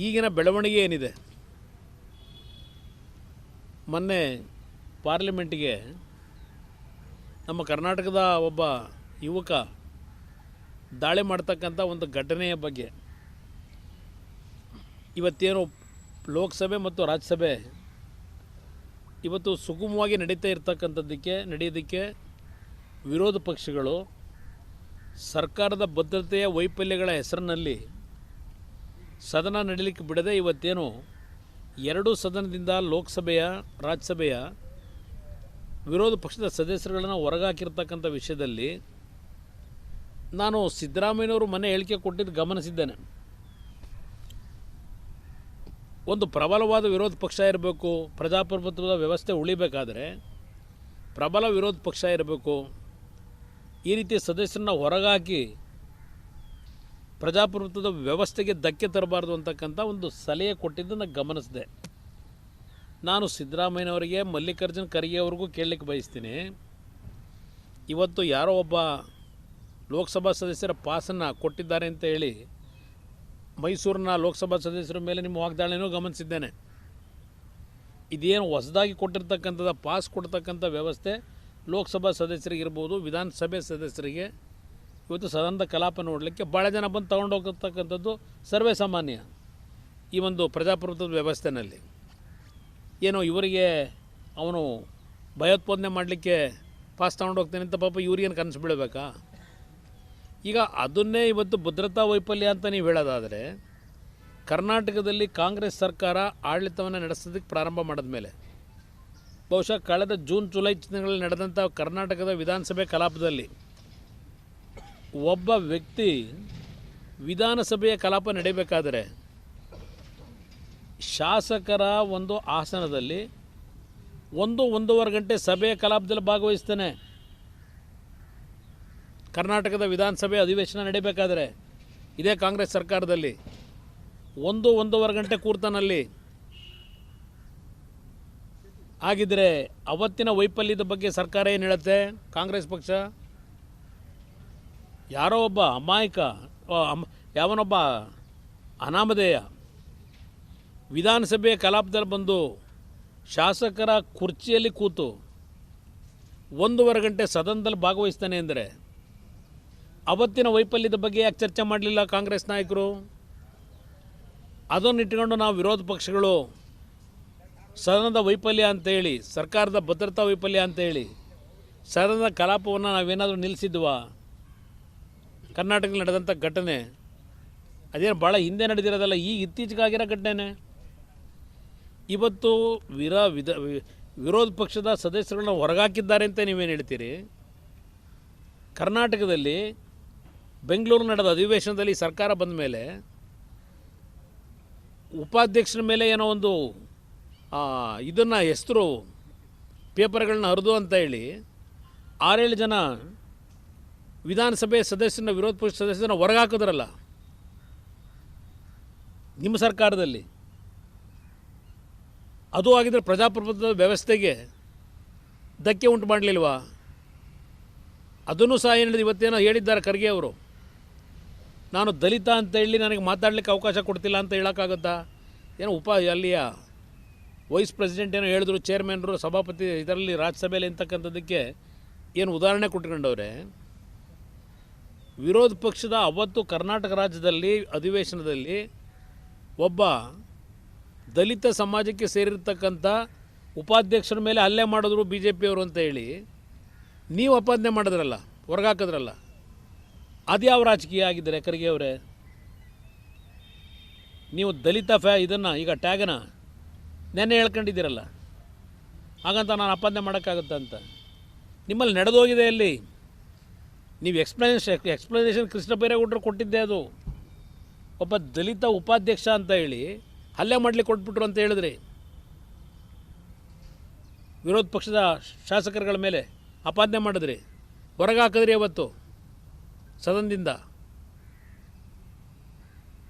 ಈಗಿನ ಬೆಳವಣಿಗೆ ಏನಿದೆ, ಮೊನ್ನೆ ಪಾರ್ಲಿಮೆಂಟಿಗೆ ನಮ್ಮ ಕರ್ನಾಟಕದ ಒಬ್ಬ ಯುವಕ ದಾಳಿ ಮಾಡ್ತಕ್ಕಂಥ ಒಂದು ಘಟನೆಯ ಬಗ್ಗೆ ಇವತ್ತೇನು ಲೋಕಸಭೆ ಮತ್ತು ರಾಜ್ಯಸಭೆ ಇವತ್ತು ಸುಗಮವಾಗಿ ನಡೆಯೋದಕ್ಕೆ ವಿರೋಧ ಪಕ್ಷಗಳು ಸರ್ಕಾರದ ಭದ್ರತೆಯ ವೈಫಲ್ಯಗಳ ಹೆಸರಿನಲ್ಲಿ ಸದನ ನಡೀಲಿಕ್ಕೆ ಬಿಡದೆ ಇವತ್ತೇನು ಎರಡೂ ಸದನದಿಂದ ಲೋಕಸಭೆಯ ರಾಜ್ಯಸಭೆಯ ವಿರೋಧ ಪಕ್ಷದ ಸದಸ್ಯರುಗಳನ್ನು ಹೊರಗಾಕಿರ್ತಕ್ಕಂಥ ವಿಷಯದಲ್ಲಿ ನಾನು ಸಿದ್ದರಾಮಯ್ಯನವರು ಮನೆ ಹೇಳಿಕೆ ಕೊಟ್ಟಿದ್ದು ಗಮನಿಸಿದ್ದೇನೆ. ಒಂದು ಪ್ರಬಲವಾದ ವಿರೋಧ ಪಕ್ಷ ಇರಬೇಕು, ಪ್ರಜಾಪ್ರಭುತ್ವದ ವ್ಯವಸ್ಥೆ ಉಳಿಬೇಕಾದರೆ ಪ್ರಬಲ ವಿರೋಧ ಪಕ್ಷ ಇರಬೇಕು. ಈ ರೀತಿ ಸದಸ್ಯರನ್ನ ಹೊರಗಾಕಿ ಪ್ರಜಾಪ್ರಭುತ್ವದ ವ್ಯವಸ್ಥೆಗೆ ಧಕ್ಕೆ ತರಬಾರ್ದು ಅಂತಕ್ಕಂಥ ಒಂದು ಸಲಹೆ ಕೊಟ್ಟಿದ್ದನ್ನು ಗಮನಿಸಿದೆ. ನಾನು ಸಿದ್ದರಾಮಯ್ಯನವರಿಗೆ, ಮಲ್ಲಿಕಾರ್ಜುನ ಖರ್ಗೆ ಅವ್ರಿಗೂ ಕೇಳಲಿಕ್ಕೆ ಬಯಸ್ತೀನಿ. ಇವತ್ತು ಯಾರೋ ಒಬ್ಬ ಲೋಕಸಭಾ ಸದಸ್ಯರ ಪಾಸನ್ನು ಕೊಟ್ಟಿದ್ದಾರೆ ಅಂತ ಹೇಳಿ ಮೈಸೂರಿನ ಲೋಕಸಭಾ ಸದಸ್ಯರ ಮೇಲೆ ನಿಮ್ಮ ವಾಗ್ದಾಳಿನೂ ಗಮನಿಸಿದ್ದೇನೆ. ಇದೇನು ಹೊಸದಾಗಿ ಕೊಟ್ಟಿರ್ತಕ್ಕಂಥದ್ದು ಪಾಸ್ ಕೊಡ್ತಕ್ಕಂಥ ವ್ಯವಸ್ಥೆ ಲೋಕಸಭಾ ಸದಸ್ಯರಿಗಿರ್ಬೋದು, ವಿಧಾನಸಭೆ ಸದಸ್ಯರಿಗೆ ಇವತ್ತು ಸದನದ ಕಲಾಪ ನೋಡಲಿಕ್ಕೆ ಭಾಳ ಜನ ಬಂದು ತೊಗೊಂಡೋಗಿರ್ತಕ್ಕಂಥದ್ದು ಸರ್ವೇ ಸಾಮಾನ್ಯ ಈ ಒಂದು ಪ್ರಜಾಪ್ರಭುತ್ವದ ವ್ಯವಸ್ಥೆಯಲ್ಲಿ. ಏನೋ ಇವರಿಗೆ ಅವನು ಭಯೋತ್ಪಾದನೆ ಮಾಡಲಿಕ್ಕೆ ಪಾಸ್ ತೊಗೊಂಡೋಗ್ತಾನೆ ಅಂತ ಪಾಪ ಇವ್ರಿಗೇನು ಕನಸು ಬೀಳಬೇಕಾ? ಈಗ ಅದನ್ನೇ ಇವತ್ತು ಭದ್ರತಾ ವೈಫಲ್ಯ ಅಂತ ನೀವು ಹೇಳೋದಾದರೆ, ಕರ್ನಾಟಕದಲ್ಲಿ ಕಾಂಗ್ರೆಸ್ ಸರ್ಕಾರ ಆಡಳಿತವನ್ನು ನಡೆಸೋದಕ್ಕೆ ಪ್ರಾರಂಭ ಮಾಡಿದ ಮೇಲೆ ಬಹುಶಃ ಕಳೆದ ಜೂನ್ ಜುಲೈ ತಿಂಗಳಲ್ಲಿ ನಡೆದಂಥ ಕರ್ನಾಟಕದ ವಿಧಾನಸಭೆ ಕಲಾಪದಲ್ಲಿ ಒಬ್ಬ ವ್ಯಕ್ತಿ ವಿಧಾನಸಭೆಯ ಕಲಾಪ ನಡೀಬೇಕಾದರೆ ಶಾಸಕರ ಒಂದು ಆಸನದಲ್ಲಿ 1-1.5 ಗಂಟೆ ಸಭೆಯ ಕಲಾಪದಲ್ಲಿ ಭಾಗವಹಿಸ್ತಾನೆ. ಕರ್ನಾಟಕದ ವಿಧಾನಸಭೆ ಅಧಿವೇಶನ ನಡೀಬೇಕಾದರೆ ಇದೇ ಕಾಂಗ್ರೆಸ್ ಸರ್ಕಾರದಲ್ಲಿ 1-1.5 ಗಂಟೆ ಕೂರ್ತಾನಲ್ಲಿ. ಹಾಗಿದ್ರೆ ಅವತ್ತಿನ ವೈಫಲ್ಯದ ಬಗ್ಗೆ ಸರ್ಕಾರ ಏನು ಹೇಳುತ್ತೆ? ಕಾಂಗ್ರೆಸ್ ಪಕ್ಷ ಯಾರೋ ಒಬ್ಬ ಅಮಾಯಕ, ಯಾವನೊಬ್ಬ ಅನಾಮಧೇಯ ವಿಧಾನಸಭೆಯ ಕಲಾಪದಲ್ಲಿ ಬಂದು ಶಾಸಕರ ಕುರ್ಚಿಯಲ್ಲಿ ಕೂತು 1.5 ಗಂಟೆ ಸದನದಲ್ಲಿ ಭಾಗವಹಿಸ್ತಾನೆ ಅಂದರೆ ಅವತ್ತಿನ ವೈಫಲ್ಯದ ಬಗ್ಗೆ ಯಾಕೆ ಚರ್ಚೆ ಮಾಡಲಿಲ್ಲ ಕಾಂಗ್ರೆಸ್ ನಾಯಕರು? ಅದನ್ನು ಇಟ್ಕೊಂಡು ನಾವು ವಿರೋಧ ಪಕ್ಷಗಳು ಸದನದ ವೈಫಲ್ಯ ಅಂತೇಳಿ, ಸರ್ಕಾರದ ಭದ್ರತಾ ವೈಫಲ್ಯ ಅಂತೇಳಿ ಸದನದ ಕಲಾಪವನ್ನು ನಾವೇನಾದರೂ ನಿಲ್ಲಿಸಿದ್ವಾ? ಕರ್ನಾಟಕದಲ್ಲಿ ನಡೆದಂಥ ಘಟನೆ ಅದೇನು ಭಾಳ ಹಿಂದೆ ನಡೆದಿರೋದಲ್ಲ, ಈ ಇತ್ತೀಚೆಗಾಗಿರೋ ಘಟನೆ. ಇವತ್ತು ವಿರೋಧ ಪಕ್ಷದ ಸದಸ್ಯರನ್ನ ಹೊರಗಾಕಿದ್ದಾರೆ ಅಂತ ನೀವೇನು ಹೇಳ್ತೀರಿ? ಕರ್ನಾಟಕದಲ್ಲಿ ಬೆಂಗಳೂರು ನಡೆದ ಅಧಿವೇಶನದಲ್ಲಿ ಸರ್ಕಾರ ಬಂದ ಮೇಲೆ ಉಪಾಧ್ಯಕ್ಷರ ಮೇಲೆ ಏನೋ ಒಂದು ಇದನ್ನು ಹೆಸರು ಪೇಪರ್ಗಳನ್ನ ಹರಿದು ಅಂತ ಹೇಳಿ 6-7 ಜನ ವಿಧಾನಸಭೆ ಸದಸ್ಯರನ್ನ, ವಿರೋಧ ಪಕ್ಷ ಸದಸ್ಯರನ್ನ ಹೊರಗಾಕಿದ್ರಲ್ಲ ನಿಮ್ಮ ಸರ್ಕಾರದಲ್ಲಿ. ಅದು ಆಗಿದ್ರೆ ಪ್ರಜಾಪ್ರಭುತ್ವದ ವ್ಯವಸ್ಥೆಗೆ ಧಕ್ಕೆ ಉಂಟು ಮಾಡಲಿಲ್ವಾ? ಅದನ್ನು ಸಹ ಏನಿದೆ, ಇವತ್ತೇನೋ ಹೇಳಿದ್ದಾರೆ ಖರ್ಗೆ ಅವರು, ನಾನು ದಲಿತ ಅಂತ ಹೇಳಿ ನನಗೆ ಮಾತಾಡಲಿಕ್ಕೆ ಅವಕಾಶ ಕೊಡ್ತಿಲ್ಲ ಅಂತ ಹೇಳೋಕ್ಕಾಗುತ್ತಾ? ಏನೋ ಅಲ್ಲಿಯ ವೈಸ್ ಪ್ರೆಸಿಡೆಂಟ್ ಏನೋ ಹೇಳಿದ್ರು, ಚೇರ್ಮನ್ರು, ಸಭಾಪತಿ ಇದರಲ್ಲಿ ರಾಜ್ಯಸಭೆಯಲ್ಲಿ ಅಂತಕ್ಕಂಥದ್ದಕ್ಕೆ ಏನು ಉದಾಹರಣೆ ಕೊಟ್ಕೊಂಡವ್ರೆ. ವಿರೋಧ ಪಕ್ಷದ ಅವತ್ತು ಕರ್ನಾಟಕ ರಾಜ್ಯದಲ್ಲಿ ಅಧಿವೇಶನದಲ್ಲಿ ಒಬ್ಬ ದಲಿತ ಸಮಾಜಕ್ಕೆ ಸೇರಿರ್ತಕ್ಕಂಥ ಉಪಾಧ್ಯಕ್ಷರ ಮೇಲೆ ಹಲ್ಲೆ ಮಾಡಿದ್ರು ಬಿ ಜೆ ಪಿಯವರು ಅಂತ ಹೇಳಿ ನೀವು ಅಪಾದನೆ ಮಾಡಿದ್ರಲ್ಲ, ಹೊರಗಾಕಿದ್ರಲ್ಲ, ಅದ್ಯಾವ ರಾಜಕೀಯ ಆಗಿದ್ದಾರೆ ಖರ್ಗೆ ಅವರೇ? ನೀವು ದಲಿತ ಇದನ್ನು ಈಗ ಟ್ಯಾಗನ್ನು ನೆನ್ನೆ ಹೇಳ್ಕೊಂಡಿದ್ದೀರಲ್ಲ, ಹಾಗಂತ ನಾನು ಅಪಾದನೆ ಮಾಡೋಕ್ಕಾಗುತ್ತಾ ಅಂತ? ನಿಮ್ಮಲ್ಲಿ ನಡೆದೋಗಿದೆ ಅಲ್ಲಿ. ನೀವು ಎಕ್ಸ್ಪ್ಲನೇಷನ್ ಕೃಷ್ಣ ಬೈರೇಗೌಡರು ಕೊಟ್ಟಿದ್ದೆ. ಅದು ಒಬ್ಬ ದಲಿತ ಉಪಾಧ್ಯಕ್ಷ ಅಂತ ಹೇಳಿ ಹಲ್ಲೆ ಮಾಡಲಿಕ್ಕೆ ಕೊಟ್ಬಿಟ್ರು ಅಂತ ಹೇಳಿದ್ರಿ. ವಿರೋಧ ಪಕ್ಷದ ಶಾಸಕರುಗಳ ಮೇಲೆ ಅಪಾದನೆ ಮಾಡಿದ್ರಿ, ಹೊರಗೆ ಹಾಕಿದ್ರಿ ಅವತ್ತು ಸದನದಿಂದ.